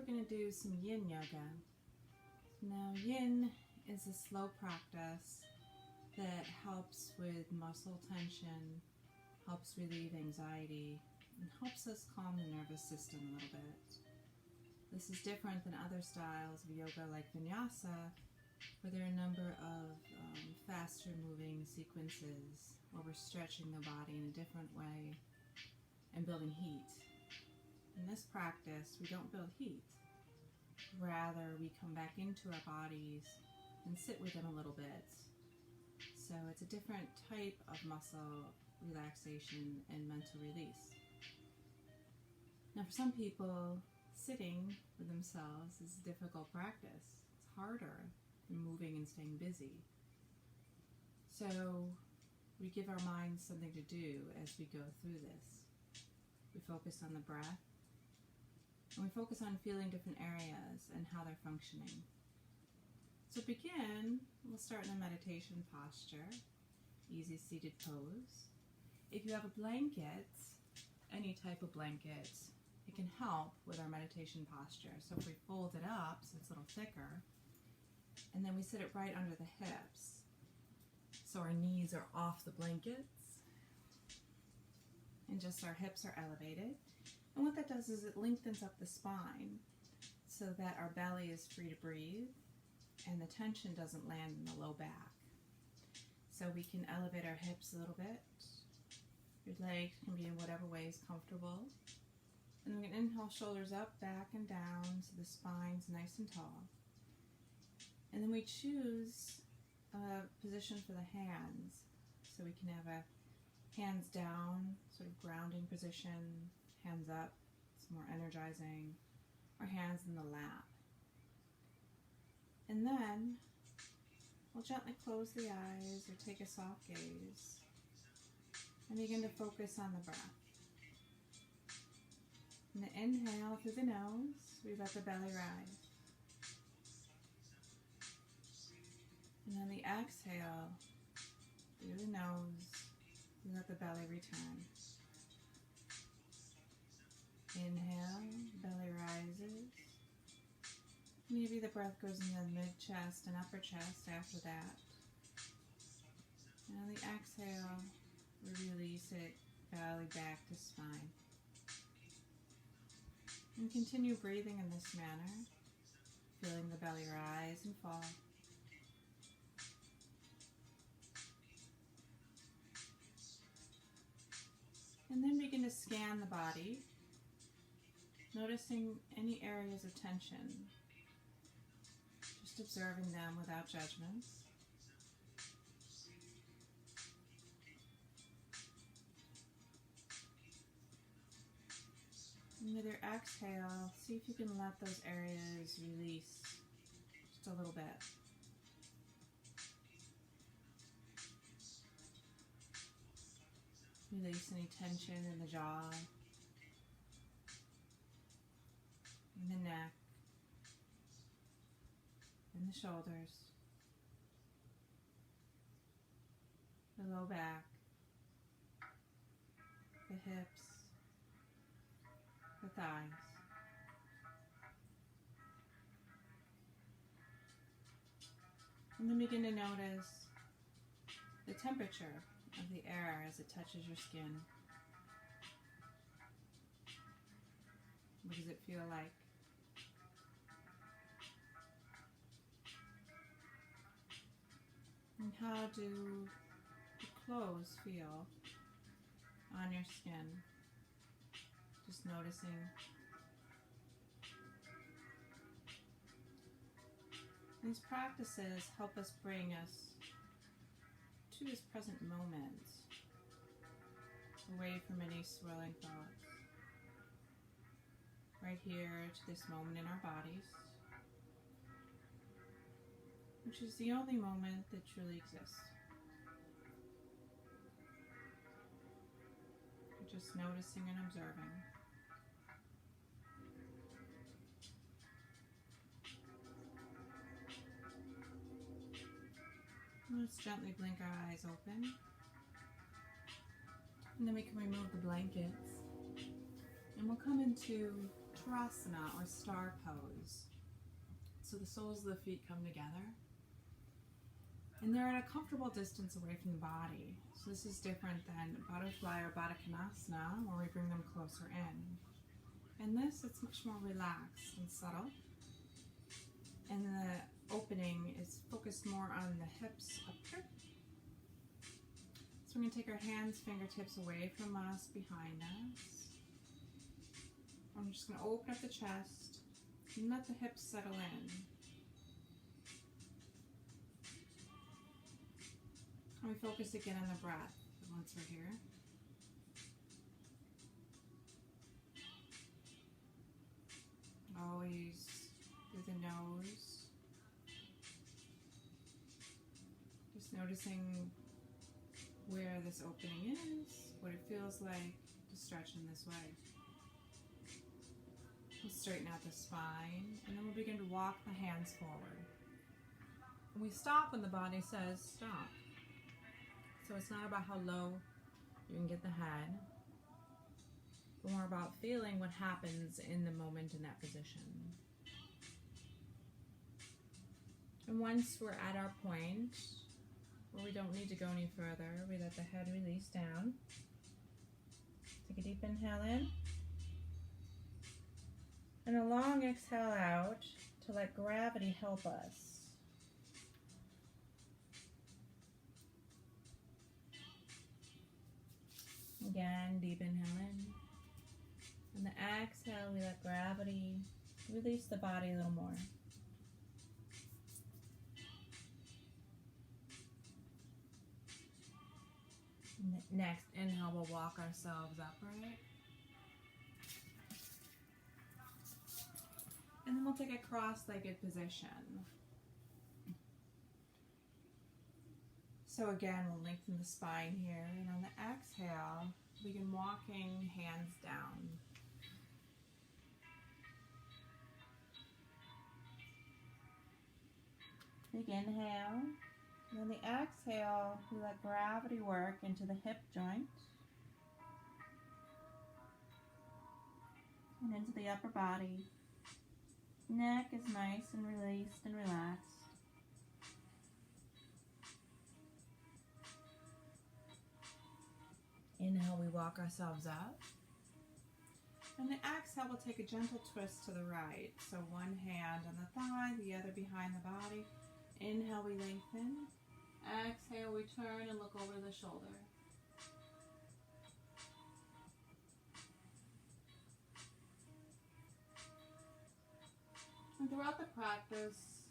we're going to do some yin yoga. Now, yin is a slow practice that helps with muscle tension, helps relieve anxiety, and helps us calm the nervous system a little bit. This is different than other styles of yoga like vinyasa, where there are a number of faster moving sequences where we're stretching the body in a different way and building heat. In this practice, we don't build heat. Rather, we come back into our bodies and sit with them a little bit. So it's a different type of muscle relaxation and mental release. Now, for some people, sitting with themselves is a difficult practice. It's harder than moving and staying busy. So we give our minds something to do as we go through this. We focus on the breath, and we focus on feeling different areas and how they're functioning. So to begin, we'll start in a meditation posture, easy seated pose. If you have a blanket, any type of blanket, it can help with our meditation posture. So if we fold it up so it's a little thicker, and then we sit it right under the hips, so our knees are off the blankets, and just our hips are elevated. And what that does is it lengthens up the spine so that our belly is free to breathe and the tension doesn't land in the low back. So we can elevate our hips a little bit. Your legs can be in whatever way is comfortable. And we can inhale, shoulders up, back, and down so the spine's nice and tall. And then we choose a position for the hands. So we can have a hands down, sort of grounding position, hands up, it's more energizing, or hands in the lap. And then we'll gently close the eyes or take a soft gaze and begin to focus on the breath. And the inhale through the nose, we let the belly rise. And then the exhale through the nose, we let the belly return. Inhale, belly rises. Maybe the breath goes in the mid-chest and upper chest after that. And on the exhale, we release it, belly back to spine. And continue breathing in this manner, feeling the belly rise and fall. And then begin to scan the body, noticing any areas of tension, just observing them without judgments. And with your exhale, see if you can let those areas release just a little bit. Release any tension in the jaw, in the neck, in the shoulders, the low back, the hips, the thighs. And then begin to notice the temperature of the air as it touches your skin. What does it feel like? And how do the clothes feel on your skin? Just noticing. These practices help us bring us to this present moment, away from any swirling thoughts. Right here to this moment in our bodies, which is the only moment that truly exists. We're just noticing and observing. Let's gently blink our eyes open. And then we can remove the blankets. And we'll come into Uttarassana, or star pose. So the soles of the feet come together, and they're at a comfortable distance away from the body. So this is different than butterfly or Baddha Konasana, where we bring them closer in. In this, it's much more relaxed and subtle. And the opening is focused more on the hips up here. So we're going to take our hands, fingertips away from us, behind us. I'm just going to open up the chest and let the hips settle in. And we focus again on the breath once we're here. Always through the nose. Just noticing where this opening is, what it feels like to stretch in this way. We'll straighten out the spine, and then we'll begin to walk the hands forward. And we stop when the body says stop. So it's not about how low you can get the head, but more about feeling what happens in the moment in that position. And once we're at our point where we don't need to go any further, we let the head release down. Take a deep inhale in, and a long exhale out to let gravity help us. Again, deep inhale in. And the exhale, we let gravity release the body a little more. Next, inhale, we'll walk ourselves upright. And then we'll take a cross-legged position. So again, we'll lengthen the spine here, and on the exhale, begin walking hands down. Big inhale, and on the exhale, we let gravity work into the hip joint and into the upper body. Neck is nice and released and relaxed. Inhale, we walk ourselves up. And the exhale, we'll take a gentle twist to the right. So one hand on the thigh, the other behind the body. Inhale, we lengthen. Exhale, we turn and look over the shoulder. And throughout the practice,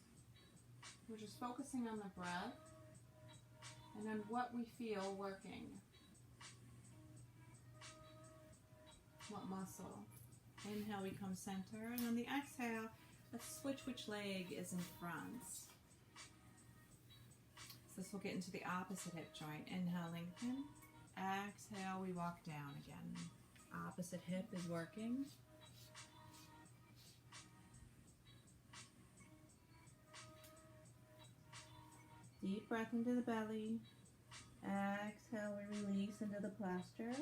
we're just focusing on the breath and on what we feel working. What muscle. Inhale, we come center, and on the exhale, let's switch which leg is in front. So this will get into the opposite hip joint. Inhale, lengthen. Exhale, we walk down again. Opposite hip is working. Deep breath into the belly. Exhale, we release into the plaster.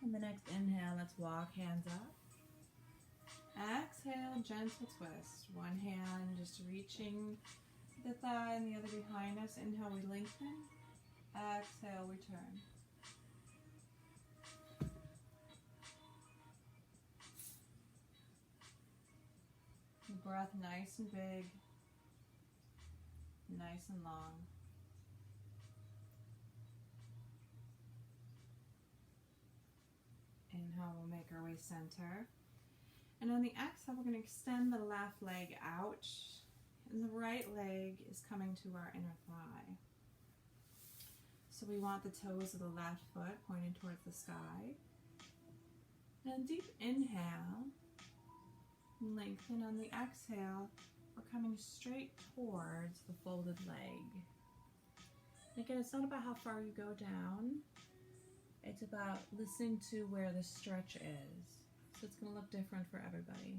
And the next inhale, let's walk hands up. Exhale, gentle twist. One hand just reaching the thigh and the other behind us. Inhale, we lengthen. Exhale, we turn. The breath nice and big, nice and long. Inhale, we'll make our way center. And on the exhale, we're going to extend the left leg out, and the right leg is coming to our inner thigh. So we want the toes of the left foot pointing towards the sky. And deep inhale, lengthen. On the exhale, we're coming straight towards the folded leg. And again, it's not about how far you go down. It's about listening to where the stretch is. So it's going to look different for everybody.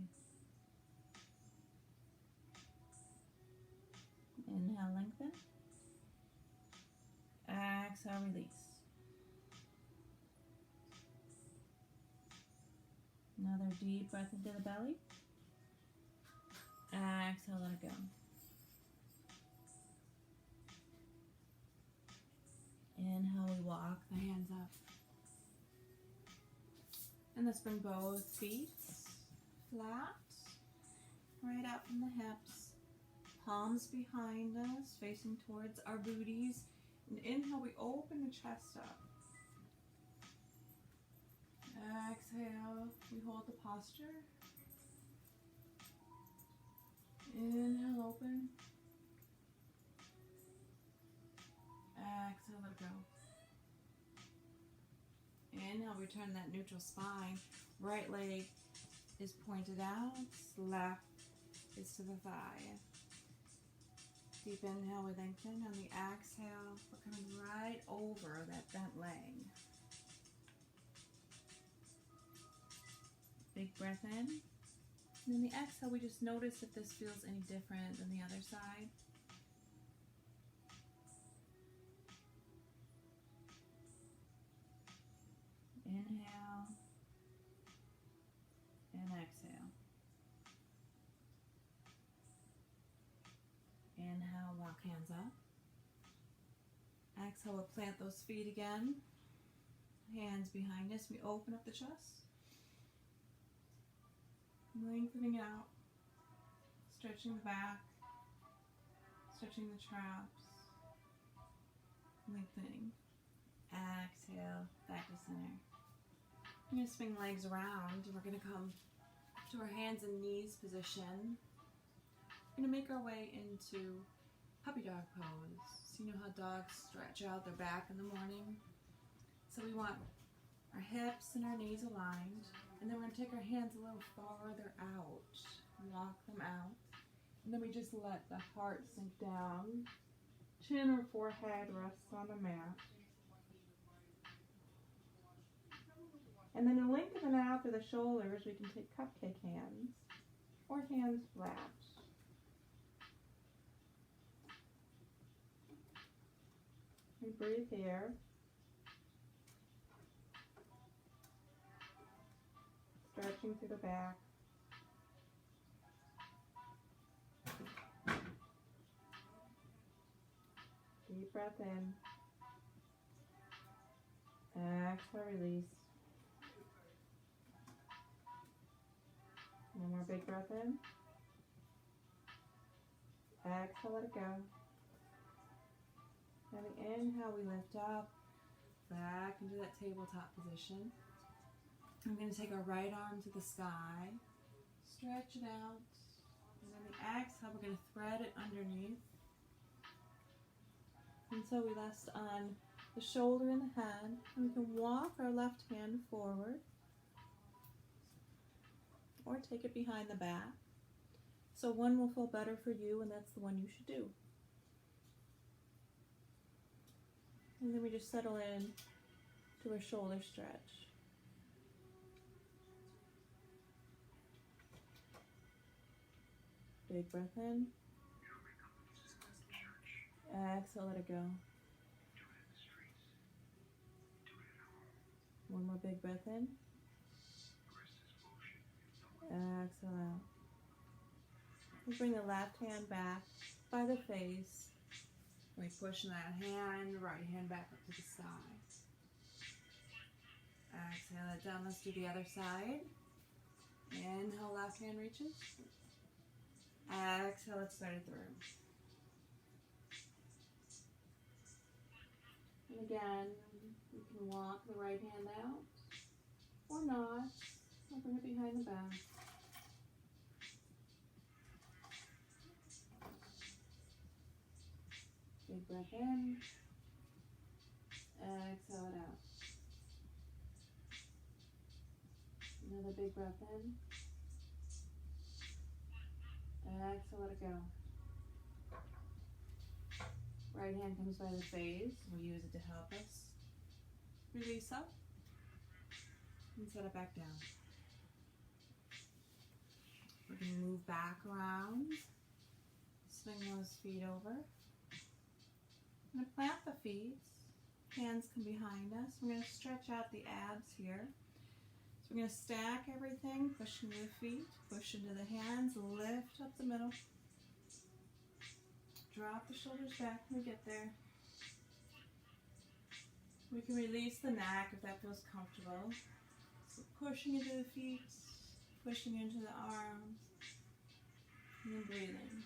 Inhale, lengthen. Exhale, release. Another deep breath into the belly. Exhale, let it go. Inhale, we walk the hands up. And let's bring both feet flat, right out from the hips. Palms behind us, facing towards our booties. And inhale, we open the chest up. Exhale, we hold the posture. Inhale, open. Exhale, let it go. Inhale, return that neutral spine. Right leg is pointed out, left is to the thigh. Deep inhale, we lengthen. On the exhale, we're coming right over that bent leg. Big breath in. And then the exhale, we just notice if this feels any different than the other side. Inhale and exhale. Inhale, walk hands up. Exhale, we'll plant those feet again. Hands behind us. We open up the chest. Lengthening out. Stretching the back. Stretching the traps. Lengthening. Exhale, back to center. We're going to swing legs around. We're going to come to our hands and knees position. We're going to make our way into puppy dog pose. So you know how dogs stretch out their back in the morning? So we want our hips and our knees aligned. And then we're going to take our hands a little farther out. Walk them out. And then we just let the heart sink down. Chin or forehead rests on the mat. And then to lengthen out through the shoulders, we can take cupcake hands or hands flat. We breathe here. Stretching through the back. Deep breath in. Exhale, release. One more big breath in. Exhale, let it go. And the inhale, we lift up, back into that tabletop position. I'm going to take our right arm to the sky, stretch it out, and then the exhale, we're going to thread it underneath. And so we rest on the shoulder and the head, and we can walk our left hand forward, or take it behind the back. So one will feel better for you, and that's the one you should do. And then we just settle in to a shoulder stretch. Big breath in. Exhale, let it go. One more big breath in. Exhale out. We bring the left hand back by the face. We push that hand, right hand back up to the sky. Exhale it down. Let's do the other side. Inhale, left hand reaches. Exhale, let's spread it through. And again, you can walk the right hand out or not. Or bring it behind the back. Big breath in. Exhale it out. Another big breath in. Exhale, let it go. Right hand comes by the face. We'll use it to help us. Release up. And set it back down. We're going to move back around. Swing those feet over. I'm going to plant the feet. Hands come behind us. We're going to stretch out the abs here. So So we're going to stack everything, push into the feet, push into the hands, lift up the middle. Drop the shoulders back when we get there. We can release the neck if that feels comfortable. So pushing into the feet, pushing into the arms, and then breathing.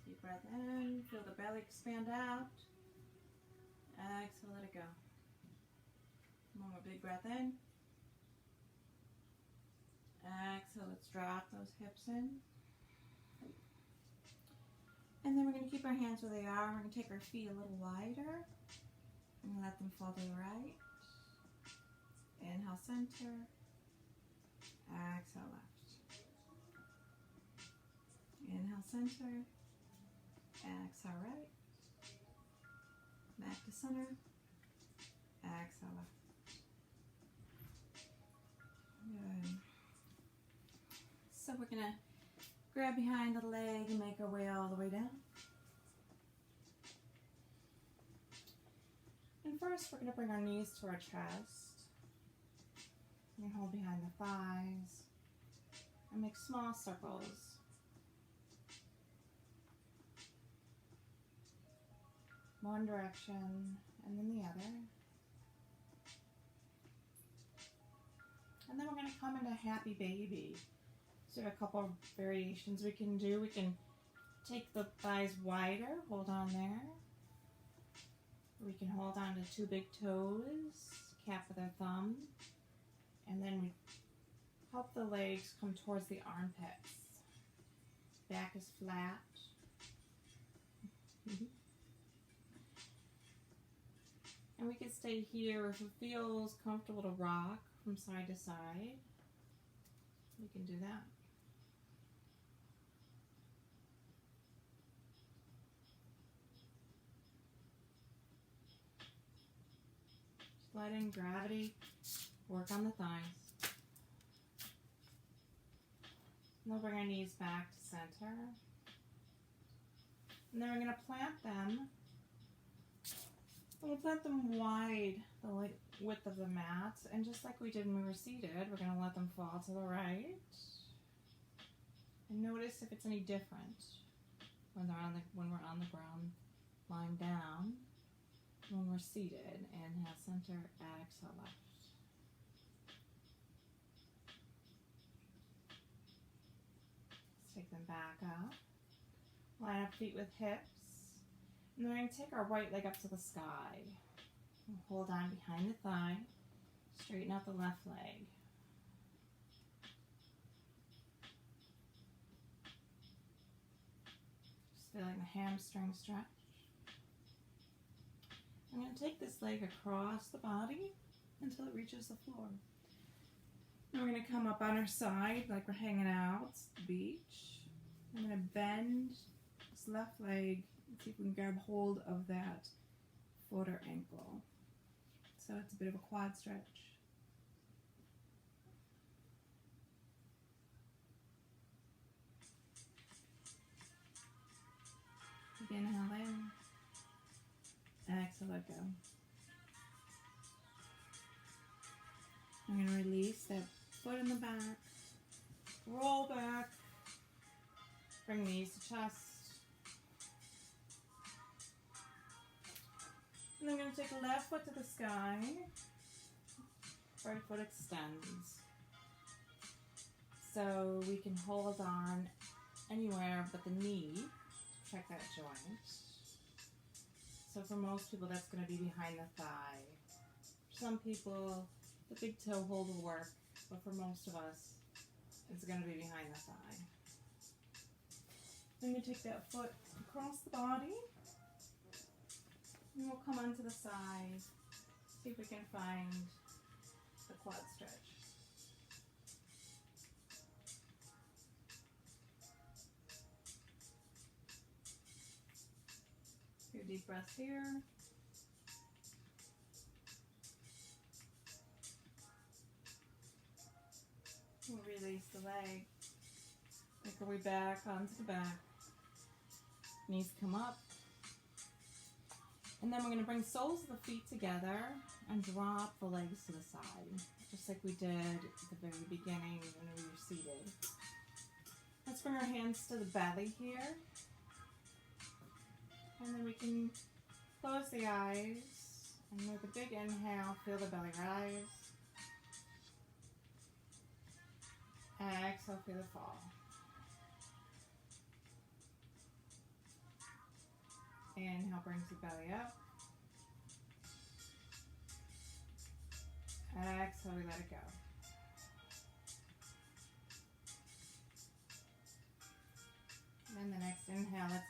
Deep breath in, feel the belly expand out. Exhale, let it go. One more big breath in. Exhale, let's drop those hips in. And then we're going to keep our hands where they are. We're going to take our feet a little wider and let them fall to the right. Inhale, center. Exhale, left. Inhale, center. Exhale, right. Back to center. Exhale, left. Good. So we're going to grab behind the leg and make our way all the way down. And first we're going to bring our knees to our chest. And hold behind the thighs. And make small circles. One direction and then the other. And then we're going to come into happy baby. So a couple of variations we can do. We can take the thighs wider, hold on there. We can hold on to two big toes, cap with our thumb. And then we help the legs come towards the armpits. Back is flat. And we can stay here if it feels comfortable to rock from side to side. We can do that. Just letting gravity work on the thighs. And then bring our knees back to center. And then we're going to plant them. We'll plant them wide, the width of the mat, and just like we did when we were seated, we're going to let them fall to the right. And notice if it's any different when we're on the ground, lying down, when we're seated. Inhale, center, exhale, left. Let's take them back up. Line up feet with hips. And then we're going to take our right leg up to the sky. And hold on behind the thigh. Straighten out the left leg. Just feeling the hamstring stretch. I'm going to take this leg across the body until it reaches the floor. Then we're going to come up on our side like we're hanging out. It's the beach. I'm going to bend this left leg. See if we can grab hold of that foot or ankle. So it's a bit of a quad stretch. Inhale in. Exhale, let go. I'm going to release that foot in the back. Roll back. Bring knees to chest. And I'm going to take the left foot to the sky. Right foot extends. So we can hold on anywhere but the knee. Check that joint. So for most people, that's going to be behind the thigh. For some people, the big toe hold will work, but for most of us, it's going to be behind the thigh. Then we take that foot across the body. And we'll come onto the side, see if we can find the quad stretch. A few deep breaths here. We'll release the leg. Make our way back onto the back. Knees come up. And then we're going to bring soles of the feet together and drop the legs to the side, just like we did at the very beginning when we were seated. Let's bring our hands to the belly here. And then we can close the eyes. And with a big inhale, feel the belly rise. Exhale, feel the fall. Inhale brings the belly up. Exhale, we let it go. And then the next inhale, let's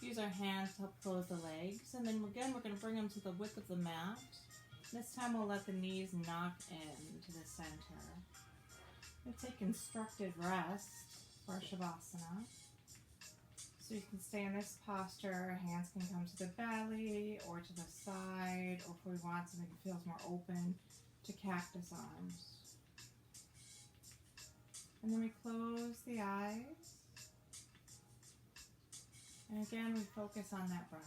use our hands to help close the legs. And then again, we're going to bring them to the width of the mat. This time we'll let the knees knock in to the center. We'll take constructed rest for Shavasana. So you can stay in this posture, hands can come to the belly or to the side, or if we want something that feels more open, to cactus arms. And then we close the eyes. And again, we focus on that breath.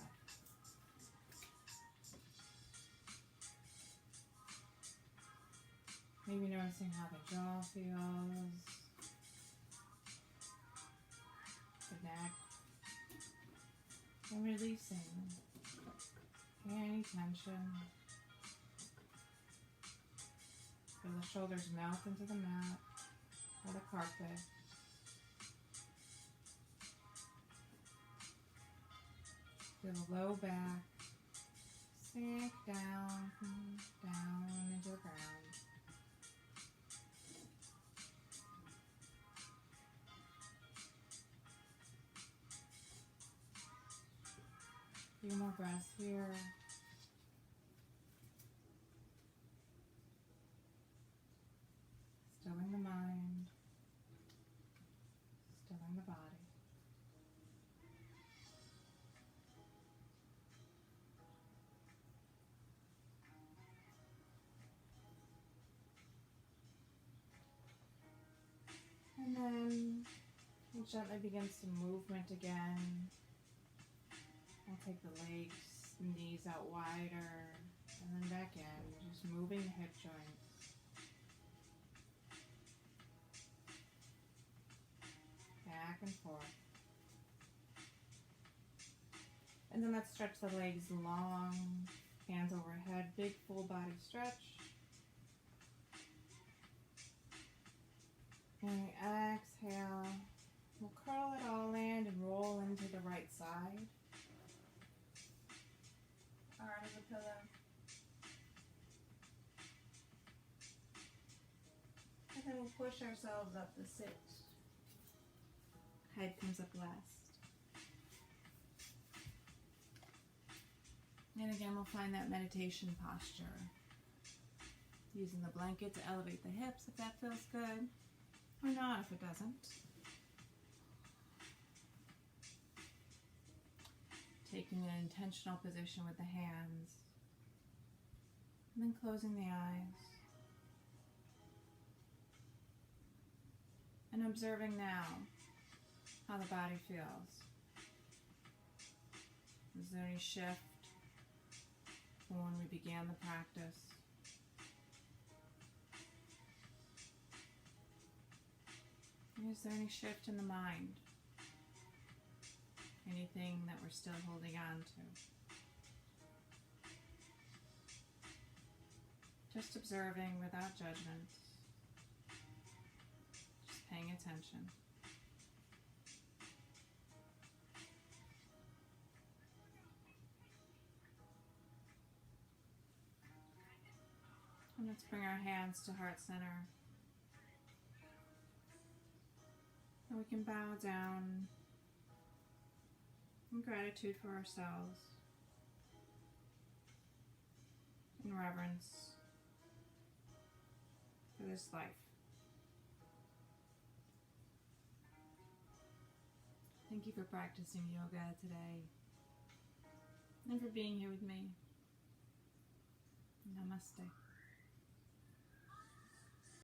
Maybe noticing how the jaw feels, the neck. And releasing any tension. Feel the shoulders melt into the mat or the carpet. Feel the low back sink down, down into the ground. A few more breaths here. Stilling the mind, stilling the body. And then we'll gently begin some movement again. I'll take the legs, knees out wider, and then back in, just moving the hip joints. Back and forth. And then let's stretch the legs long, hands overhead, big full body stretch. And we exhale. We'll curl it all in and roll into the right side. Hard as a pillow. And then we'll push ourselves up to sit. Head comes up last. And again, we'll find that meditation posture. Using the blanket to elevate the hips if that feels good, or not if it doesn't. Taking an intentional position with the hands, and then closing the eyes, and observing now how the body feels. Is there any shift from when we began the practice? Is there any shift in the mind? Anything that we're still holding on to? Just observing without judgment. Just paying attention. And let's bring our hands to heart center. And we can bow down in gratitude for ourselves, in reverence for this life. Thank you for practicing yoga today and for being here with me. Namaste.